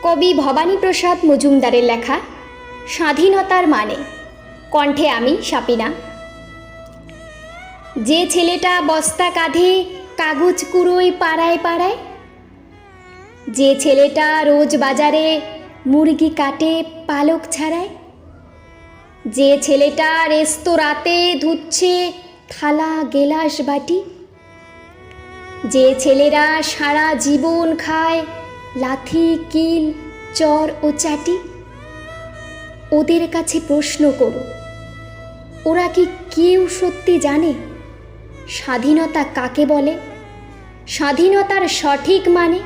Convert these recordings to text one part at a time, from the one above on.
কবি ভবানীপ্রসাদ মজুমদারের লেখা স্বাধীনতার মানে, কণ্ঠে আমি সাপিনা। যে ছেলেটা বস্তা কাঁধে কাগজ কুড়োয় পাড়ায় পাড়ায়, যে ছেলেটা রোজ বাজারে মুরগি কাটে পালক ছাড়ায়, যে ছেলেটা রেস্তোরাঁতে ধুচ্ছে থালা গেলাস বাটি, যে ছেলেরা সারা জীবন খায় লাথি কিল চর ও চাটি, ওদের কাছে প্রশ্ন করো, ওরা কি কেউ সত্যি জানে স্বাধীনতা কাকে বলে, স্বাধীনতার সঠিক মানে?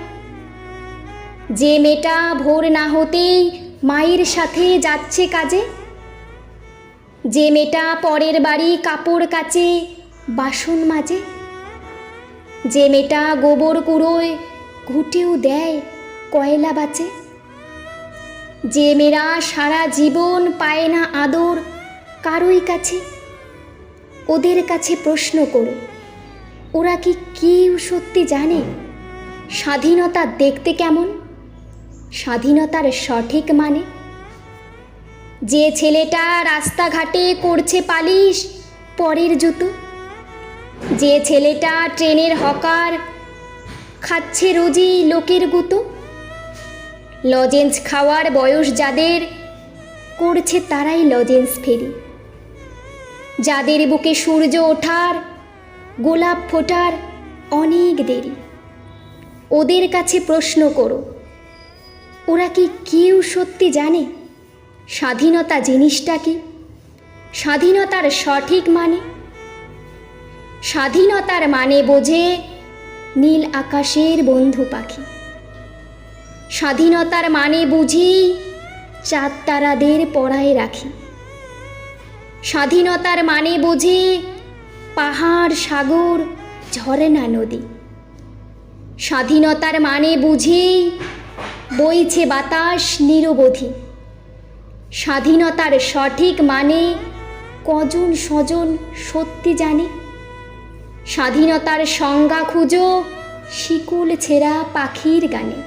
যে মেয়েটা ভোর না হতেই মায়ের সাথে যাচ্ছে কাজে, যে মেয়েটা পরের বাড়ি কাপড় কাচে বাসন মাজে, যে মেয়েটা গোবর কুড়োয় ঘুঁটেও দেয় কয়লা বাঁচে, যে মেয়েরা সারা জীবন পায় না আদর কারোই কাছে, ওদের কাছে প্রশ্ন করো, ওরা কি কেউ সত্যি জানে স্বাধীনতা দেখতে কেমন, স্বাধীনতার সঠিক মানে? যে ছেলেটা রাস্তাঘাটে করছে পালিশ পরের জুতো, যে ছেলেটা ট্রেনের হকার খাচ্ছে রোজই লোকের গুঁতো, লজেন্স খাওয়ার বয়স যাদের করছে তারাই লজেন্স ফেরি, যাদের বুকে সূর্য ওঠার গোলাপ ফোটার অনেক দেরি, ওদের কাছে প্রশ্ন করো, ওরা কি কেউ সত্যি জানে স্বাধীনতা জিনিসটা কি, স্বাধীনতার সঠিক মানে? স্বাধীনতার মানে বোঝে নীল আকাশের বন্ধু পাখি, স্বাধীনতার মানে বুঝি চাঁদ তারাদের পড়ায় রাখি, স্বাধীনতার মানে বুঝি পাহাড় সাগর ঝর্ণা নদী, স্বাধীনতার মানে বুঝি বইছে বাতাস নিরবধি, স্বাধীনতার সঠিক মানে কজন স্বজন সত্যি জানে? স্বাধীনতার সংজ্ঞা খুঁজো শিকল ছেঁড়া পাখির গানে।